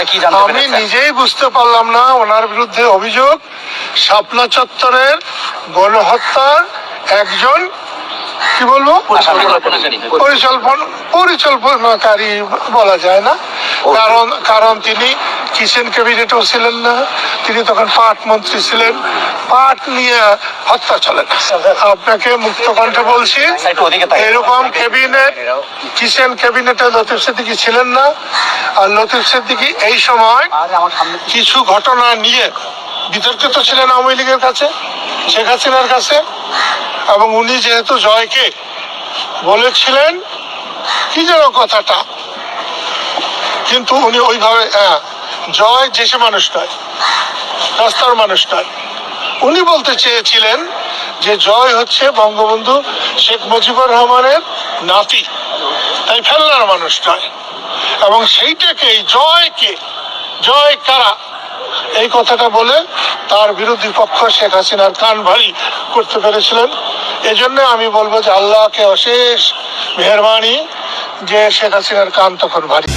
কি জানতে আমি নিজেই বুঝতে পারলাম না। ওনার বিরুদ্ধে অভিযোগ শাপলা চত্বরের গণহত্যার একজন কি বলবো পরিকল্পনাকারী বলা যায় না, কারণ তিনি কিচেন ক্যাবিনেটেও ছিলেন না, তিনি তখন পাট মন্ত্রী ছিলেন। পাট নিয়ে হত্যা চলে না। আপনাকে মুক্ত কণ্ঠে বলছি, এরকম ক্যাবিনেট কিচেন ক্যাবিনেটে লতিফ সিদ্দিকী ছিলেন না। আর লতিফ সিদ্দিকী এই সময় কিছু ঘটনা নিয়ে বিতর্কিত ছিলেন আওয়ামী লীগের কাছে, শেখ হাসিনার কাছে। এবং উনি যেহেতু জয়কে বলেছিলেন কি যেন কথাটা, কিন্তু উনি ওইভাবে জয় দেশে মানুষ নয়, রাস্তার মানুষ নয়। উনি বলতে চেয়েছিলেন যে জয় হচ্ছে বঙ্গবন্ধু শেখ মুজিবুর রহমানের নাতি, তাই ফেলনার মানুষ নয়। এবং সেইটাকেই জয় কারা এই কথাটা বলে তার বিরোধী পক্ষ শেখ হাসিনার কান ভারী করতে পেরেছিলেন। এজন্য আমি বলবো যে আল্লাহকে অশেষ মেহেরবানি যে শেখ হাসিনার কান তখন ভারী।